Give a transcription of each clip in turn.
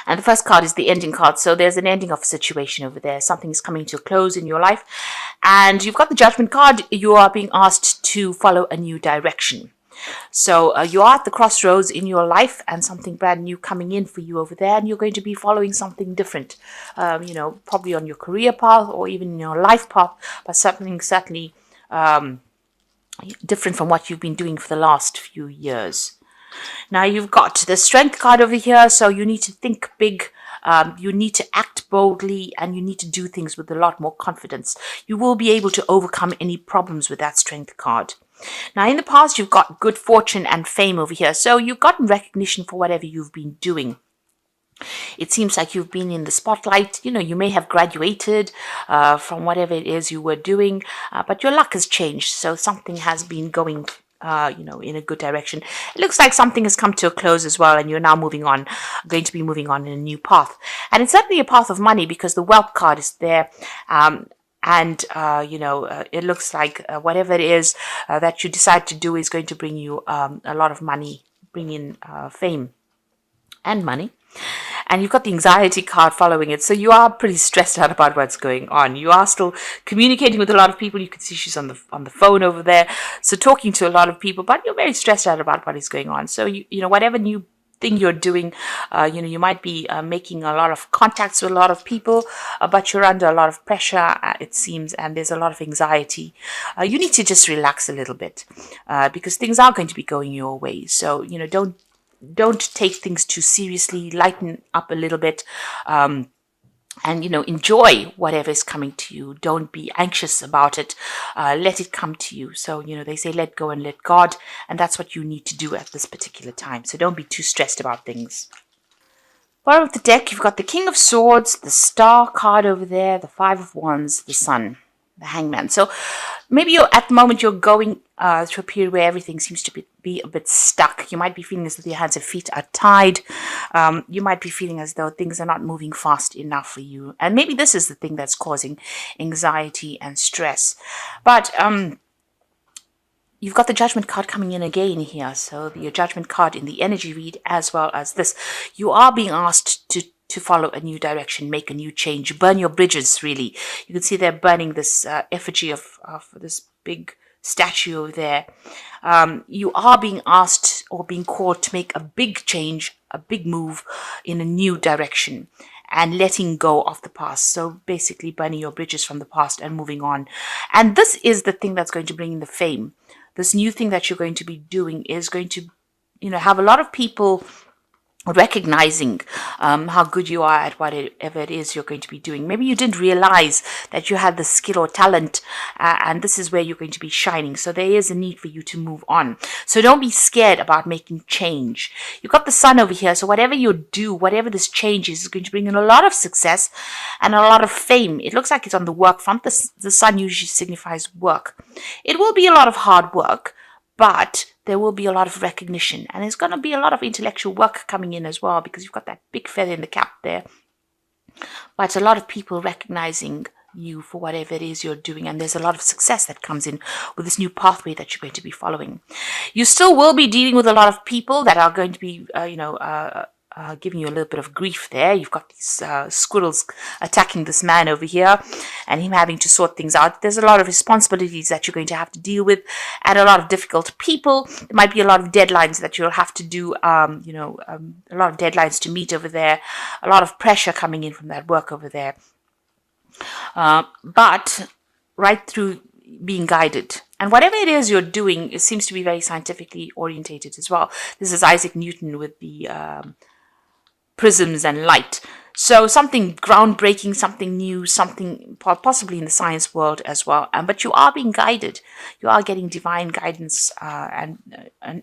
And the first card is the ending card. So there's an ending of a situation over there. Something is coming to a close in your life. And you've got the Judgment card. You are being asked to follow a new direction. So you are at the crossroads in your life and something brand new coming in for you over there. And you're going to be following something different, probably on your career path or even in your life path, but something certainly different from what you've been doing for the last few years. Now you've got the Strength card over here, so you need to think big, you need to act boldly, and you need to do things with a lot more confidence. You will be able to overcome any problems with that Strength card. Now in the past, you've got good fortune and fame over here, so you've gotten recognition for whatever you've been doing. It seems like you've been in the spotlight. You may have graduated from whatever it is you were doing, but your luck has changed. So something has been going, in a good direction. It looks like something has come to a close as well, and you're now going to be moving on in a new path. And it's certainly a path of money because the Wealth card is there. It looks like whatever it is that you decide to do is going to bring you a lot of money, bring in fame and money. And you've got the Anxiety card following it. So you are pretty stressed out about what's going on. You are still communicating with a lot of people. You can see she's on the phone over there. So talking to a lot of people, but you're very stressed out about what is going on. So, whatever new thing you're doing, you might be making a lot of contacts with a lot of people, but you're under a lot of pressure, it seems, and there's a lot of anxiety. You need to just relax a little bit because things are going to be going your way. So, don't take things too seriously. Lighten up a little bit, and enjoy whatever is coming to you. Don't be anxious about it. Let it come to you. So they say let go and let God, and that's what you need to do at this particular time. So don't be too stressed about things. Bottom of the deck, you've got the King of Swords, the Star card over there, the Five of Wands, the Sun, the Hangman. So maybe at the moment you're going through a period where everything seems to be a bit stuck. You might be feeling as though your hands and feet are tied. You might be feeling as though things are not moving fast enough for you. And maybe this is the thing that's causing anxiety and stress. But you've got the Judgment card coming in again here. So your Judgment card in the energy read as well as this. You are being asked to follow a new direction, make a new change, burn your bridges, really. You can see they're burning this effigy of this big statue over there. You are being asked or being called to make a big change, a big move in a new direction and letting go of the past. So basically burning your bridges from the past and moving on. And this is the thing that's going to bring in the fame. This new thing that you're going to be doing is going to, have a lot of people recognizing how good you are at whatever it is you're going to be doing. Maybe you didn't realize that you had the skill or talent, and this is where you're going to be shining. So there is a need for you to move on. So don't be scared about making change. You've got the Sun over here. So whatever you do, whatever this change is going to bring in a lot of success and a lot of fame. It looks like it's on the work front. The Sun usually signifies work. It will be a lot of hard work, but there will be a lot of recognition, and there's going to be a lot of intellectual work coming in as well because you've got that big feather in the cap there. But a lot of people recognizing you for whatever it is you're doing, and there's a lot of success that comes in with this new pathway that you're going to be following. You still will be dealing with a lot of people that are going to be, giving you a little bit of grief there. You've got these squirrels attacking this man over here and him having to sort things out. There's a lot of responsibilities that you're going to have to deal with and a lot of difficult people. There might be a lot of deadlines that you'll have to do, a lot of deadlines to meet over there, a lot of pressure coming in from that work over there. But right through being guided. And whatever it is you're doing, it seems to be very scientifically orientated as well. This is Isaac Newton with the prisms and light. So something groundbreaking, something new, something possibly in the science world as well. But you are being guided. You are getting divine guidance and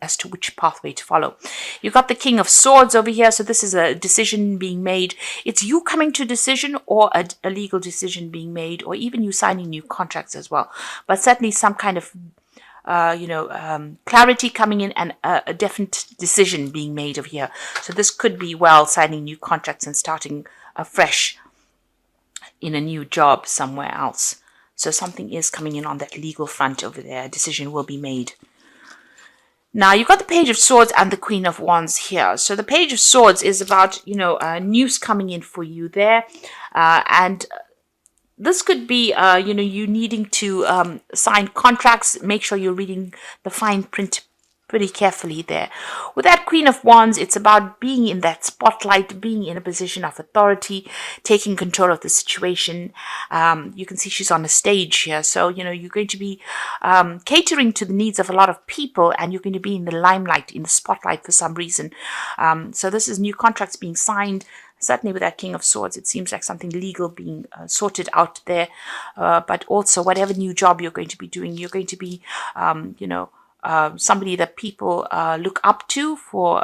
as to which pathway to follow. You've got the King of Swords over here. So this is a decision being made. It's you coming to a decision or a legal decision being made, or even you signing new contracts as well. But certainly some kind of clarity coming in and a definite decision being made over here. So this could be signing new contracts and starting afresh in a new job somewhere else. So something is coming in on that legal front over there. A decision will be made. Now you've got the Page of Swords and the Queen of Wands here. So the Page of Swords is about, news coming in for you there. And this could be, you needing to sign contracts. Make sure you're reading the fine print pretty carefully there. With that Queen of Wands, it's about being in that spotlight, being in a position of authority, taking control of the situation. You can see she's on a stage here. So, you're going to be catering to the needs of a lot of people, and you're going to be in the limelight, in the spotlight for some reason. So this is new contracts being signed. Certainly with that King of Swords, it seems like something legal being sorted out there. But also whatever new job you're going to be doing, you're going to be, somebody that people look up to for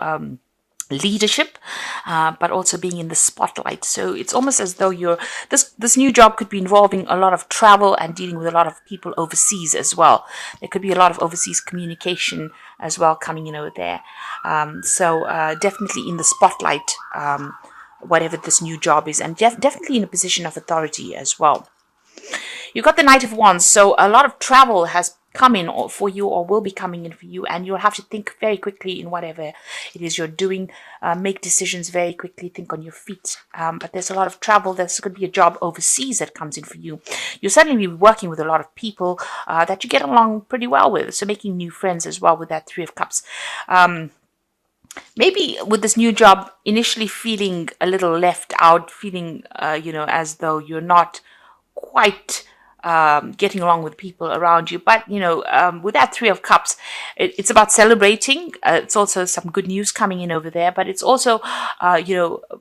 leadership, but also being in the spotlight. So it's almost as though this new job could be involving a lot of travel and dealing with a lot of people overseas as well. There could be a lot of overseas communication as well coming in over there. So definitely in the spotlight, whatever this new job is, and definitely in a position of authority as well. You've got the Knight of Wands, so a lot of travel has come in for you or will be coming in for you, and you'll have to think very quickly in whatever it is you're doing. Make decisions very quickly, think on your feet. But there's a lot of travel. There's going to be a job overseas that comes in for you. You'll certainly be working with a lot of people that you get along pretty well with, so making new friends as well with that Three of Cups. Maybe with this new job, initially feeling a little left out, feeling, as though you're not quite getting along with people around you. But, with that Three of Cups, it's about celebrating. It's also some good news coming in over there. But it's also,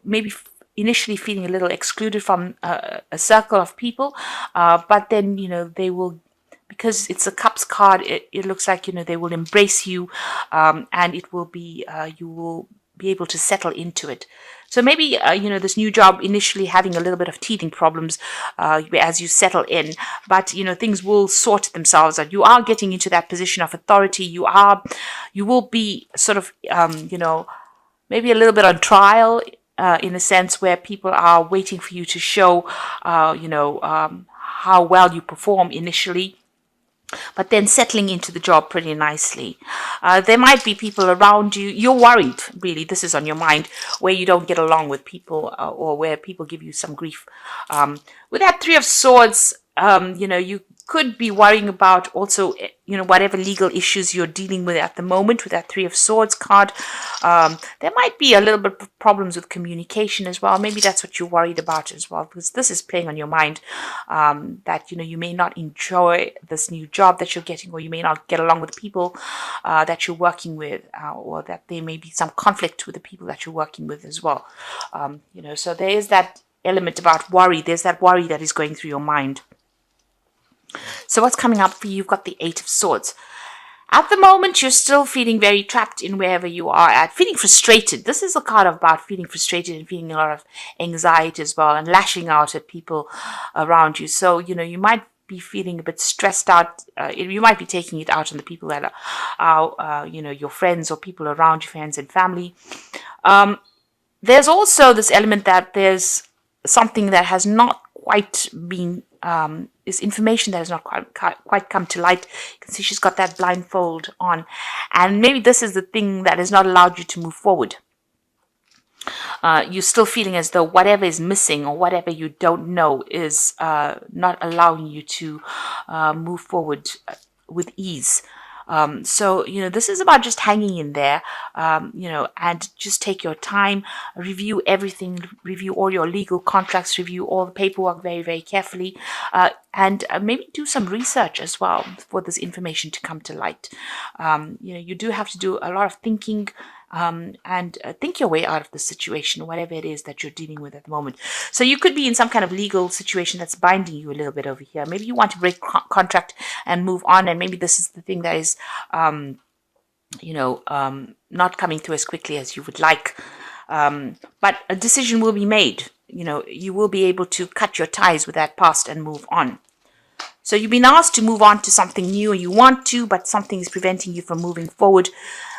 maybe initially feeling a little excluded from a circle of people. But then, they will, because it's a Cups card, it looks like, they will embrace you, and it will be, you will be able to settle into it. So maybe, this new job initially having a little bit of teething problems as you settle in, but, things will sort themselves out. You are getting into that position of authority. You will be sort of, maybe a little bit on trial, in a sense where people are waiting for you to show, how well you perform initially, but then settling into the job pretty nicely. There might be people around you. You're worried, really. This is on your mind, where you don't get along with people, or where people give you some grief. With that Three of Swords, you could be worrying about also, whatever legal issues you're dealing with at the moment with that Three of Swords card. There might be a little bit of problems with communication as well. Maybe that's what you're worried about as well, because this is playing on your mind, that, you may not enjoy this new job that you're getting, or you may not get along with the people that you're working with, or that there may be some conflict with the people that you're working with as well. So there is that element about worry. There's that worry that is going through your mind. So what's coming up for you? You've got the Eight of Swords. At the moment, you're still feeling very trapped in wherever you are at, feeling frustrated. This is a card about feeling frustrated and feeling a lot of anxiety as well, and lashing out at people around you. So, you might be feeling a bit stressed out. You might be taking it out on the people that are your friends or people around you, friends and family. There's also this element that there's something that has not quite been, is information that has not quite come to light. You can see she's got that blindfold on, and maybe this is the thing that has not allowed you to move forward. You're still feeling as though whatever is missing or whatever you don't know is not allowing you to move forward with ease. So, this is about just hanging in there, and just take your time, review everything, review all your legal contracts, review all the paperwork very, very carefully, and maybe do some research as well for this information to come to light. You do have to do a lot of thinking, and think your way out of the situation, whatever it is that you're dealing with at the moment. So you could be in some kind of legal situation that's binding you a little bit over here. Maybe you want to break contract and move on, and maybe this is the thing that is, not coming through as quickly as you would like. But a decision will be made. You will be able to cut your ties with that past and move on. So you've been asked to move on to something new, and you want to, but something is preventing you from moving forward.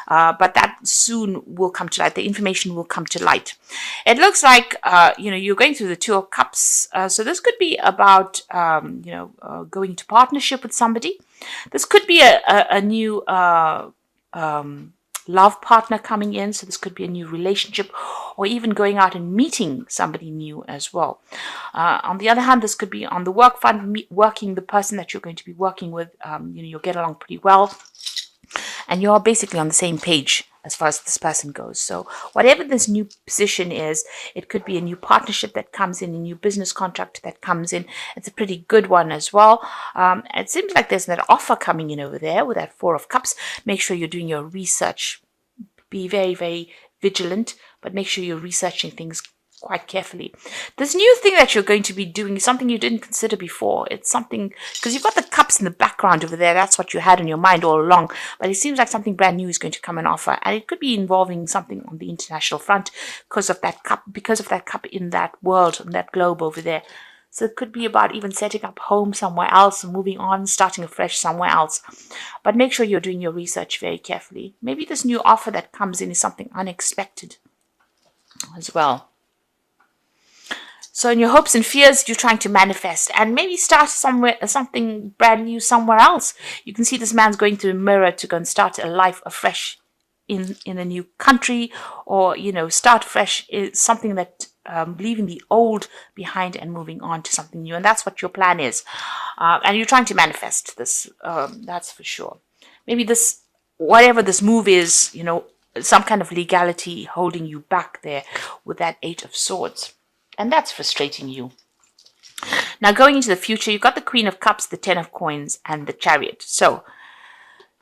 But that soon will come to light. The information will come to light. It looks like, you're going through the Two of Cups. So this could be about, going into partnership with somebody. This could be a new love partner coming in. So this could be a new relationship, or even going out and meeting somebody new as well. On the other hand, this could be on the work front, working the person that you're going to be working with. You'll get along pretty well, and you're basically on the same page as far as this person goes. So whatever this new position is, it could be a new partnership that comes in, a new business contract that comes in. It's a pretty good one as well. It seems like there's an offer coming in over there with that Four of Cups. Make sure you're doing your research. Be very, very vigilant, but make sure you're researching things quite carefully. This new thing that you're going to be doing is something you didn't consider before. It's something, because you've got the cups in the background over there. That's what you had in your mind all along. But it seems like something brand new is going to come and offer. And it could be involving something on the international front because of that cup in that world, in that globe over there. So it could be about even setting up home somewhere else, moving on, starting afresh somewhere else. But make sure you're doing your research very carefully. Maybe this new offer that comes in is something unexpected as well. So in your hopes and fears, you're trying to manifest and maybe start something brand new somewhere else. You can see this man's going to a mirror to go and start a life afresh in a new country, or, start fresh is something that leaving the old behind and moving on to something new. And that's what your plan is. And you're trying to manifest this. That's for sure. Maybe whatever this move is, some kind of legality holding you back there with that Eight of Swords. And that's frustrating you. Now, going into the future, you've got the Queen of Cups, the Ten of Coins, and the Chariot. So,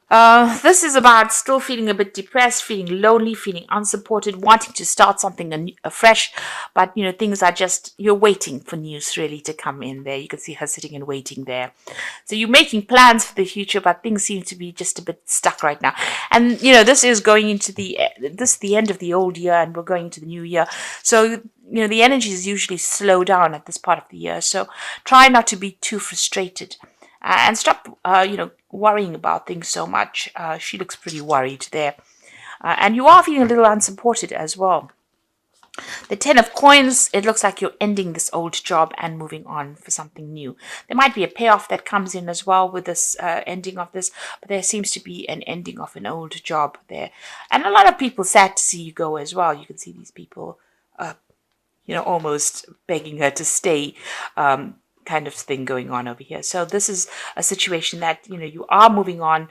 this is about still feeling a bit depressed, feeling lonely, feeling unsupported, wanting to start something afresh. But, things are just, you're waiting for news really to come in there. You can see her sitting and waiting there. So you're making plans for the future, but things seem to be just a bit stuck right now. And, this is going into the end of the old year, and we're going into the new year. So, the energy is usually slow down at this part of the year. So try not to be too frustrated. And stop, worrying about things so much. She looks pretty worried there. And you are feeling a little unsupported as well. The Ten of Coins, it looks like you're ending this old job and moving on for something new. There might be a payoff that comes in as well with this ending of this, but there seems to be an ending of an old job there. And a lot of people sad to see you go as well. You can see these people, almost begging her to stay. Kind of thing going on over here. So this is a situation that, you are moving on.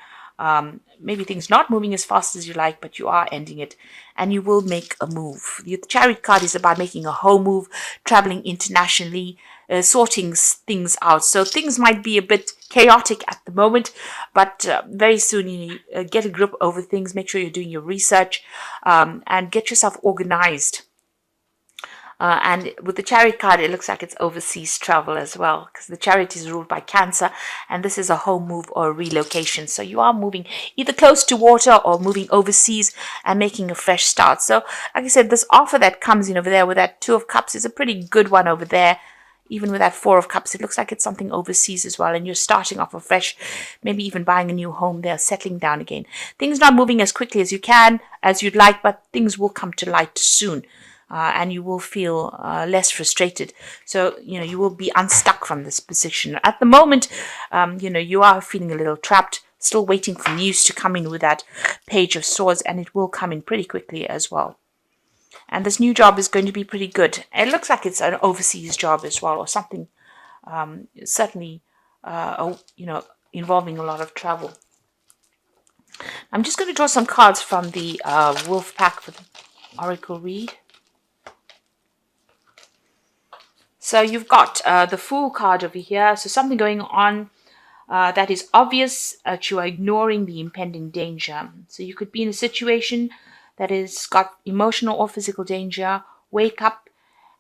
Maybe things not moving as fast as you like, but you are ending it, and you will make a move. The Chariot card is about making a home move, traveling internationally, sorting things out. So things might be a bit chaotic at the moment, but very soon you get a grip over things. Make sure you're doing your research and get yourself organized. And with the Chariot card, it looks like it's overseas travel as well, because the Chariot is ruled by Cancer, and this is a home move or a relocation. So you are moving either close to water or moving overseas and making a fresh start. So, like I said, this offer that comes in over there with that Two of Cups is a pretty good one over there. Even with that Four of Cups, it looks like it's something overseas as well, and you're starting off afresh, maybe even buying a new home there, settling down again. Things not moving as quickly as you'd like, but things will come to light soon. And you will feel less frustrated. So, you will be unstuck from this position. At the moment, you are feeling a little trapped, still waiting for news to come in with that Page of Swords, and it will come in pretty quickly as well. And this new job is going to be pretty good. It looks like it's an overseas job as well, or something certainly, involving a lot of travel. I'm just going to draw some cards from the Wolf Pack for the Oracle read. So you've got the Fool card over here. So something going on that is obvious that you are ignoring the impending danger. So you could be in a situation that has got emotional or physical danger. Wake up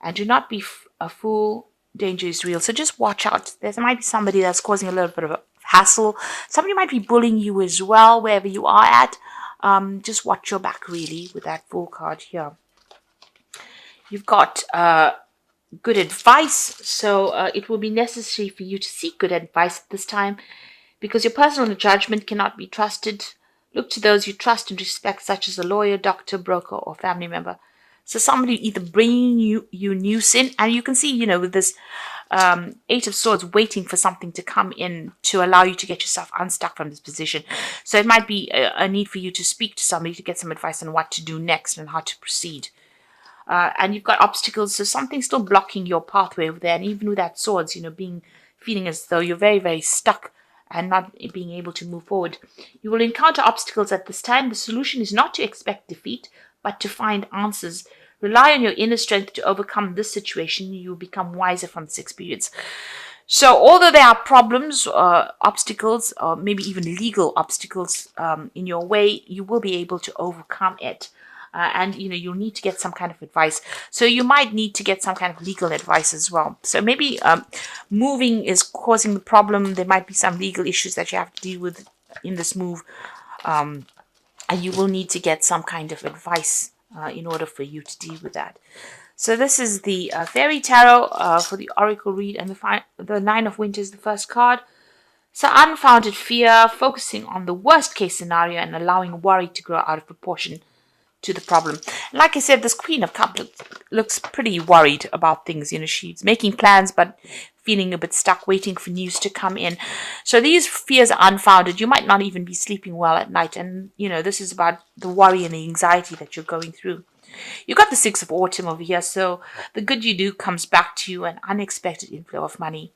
and do not be a fool. Danger is real. So just watch out. There might be somebody that's causing a little bit of a hassle. Somebody might be bullying you as well, wherever you are at. Just watch your back, really, with that Fool card here. You've got good advice, so it will be necessary for you to seek good advice at this time, because your personal judgment cannot be trusted. Look to those you trust and respect, such as a lawyer, doctor, broker, or family member. So somebody either bringing you news in, and you can see, with this Eight of Swords waiting for something to come in to allow you to get yourself unstuck from this position. So it might be a need for you to speak to somebody to get some advice on what to do next and how to proceed. And you've got obstacles, so something's still blocking your pathway over there. And even with that Swords, feeling as though you're very, very stuck and not being able to move forward. You will encounter obstacles at this time. The solution is not to expect defeat, but to find answers. Rely on your inner strength to overcome this situation. You will become wiser from this experience. So although there are problems, obstacles, or maybe even legal obstacles in your way, you will be able to overcome it. And you'll need to get some kind of advice. So you might need to get some kind of legal advice as well. So maybe moving is causing the problem. There might be some legal issues that you have to deal with in this move. And you will need to get some kind of advice in order for you to deal with that. So this is the Fairy Tarot for the Oracle read. And the Nine of Winter is the first card. So unfounded fear, focusing on the worst case scenario and allowing worry to grow out of proportion to the problem. Like I said, this Queen of Cups looks pretty worried about things. She's making plans but feeling a bit stuck, waiting for news to come in. So these fears are unfounded. You might not even be sleeping well at night, and this is about the worry and the anxiety that you're going through. You've got the Six of Autumn over here, so the good you do comes back to you, an unexpected inflow of money.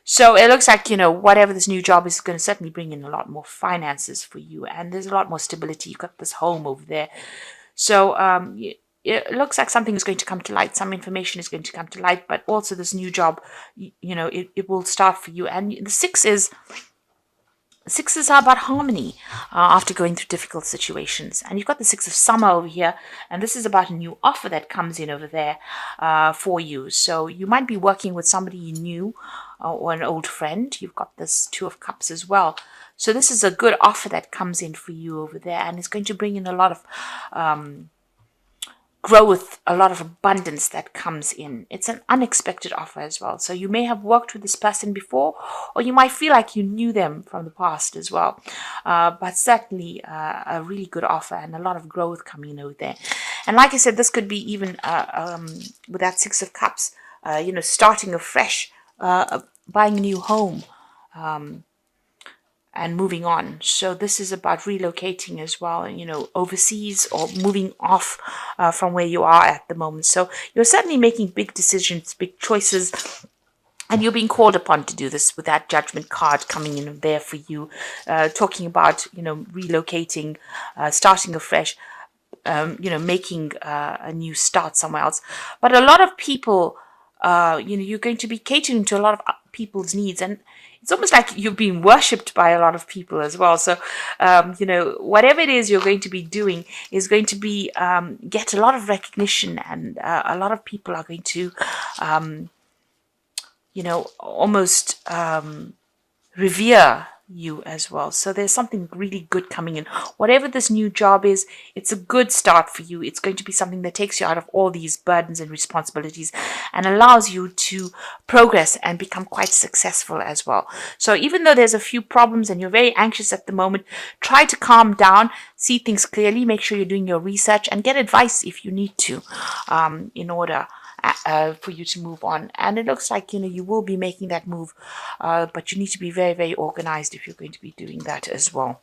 So it looks like, whatever this new job is going to certainly bring in a lot more finances for you. And there's a lot more stability. You've got this home over there. So it looks like something is going to come to light. Some information is going to come to light. But also this new job, it will start for you. And the sixes are about harmony after going through difficult situations. And you've got the Six of Summer over here. And this is about a new offer that comes in over there for you. So you might be working with somebody you knew or an old friend. You've got this Two of Cups as well. So this is a good offer that comes in for you over there. And it's going to bring in a lot of growth, a lot of abundance that comes in. It's an unexpected offer as well. So you may have worked with this person before, or you might feel like you knew them from the past as well. But certainly a really good offer and a lot of growth coming over there. And like I said, this could be even with that Six of Cups, starting afresh, buying a new home, and moving on. So this is about relocating as well, overseas or moving off from where you are at the moment. So you're certainly making big decisions, big choices, and you're being called upon to do this with that Judgment card coming in there for you, talking about, relocating, starting afresh, making a new start somewhere else. But a lot of people, you're going to be catering to a lot of people's needs, and it's almost like you're being worshipped by a lot of people as well. So, whatever it is you're going to be doing is going to be get a lot of recognition, and a lot of people are going to, almost revere you as well. So there's something really good coming in. Whatever this new job is, it's a good start for you. It's going to be something that takes you out of all these burdens and responsibilities and allows you to progress and become quite successful as well. So even though there's a few problems and you're very anxious at the moment, try to calm down, see things clearly, make sure you're doing your research, and get advice if you need to in order for you to move on. And it looks like you will be making that move, but you need to be very, very organized if you're going to be doing that as well.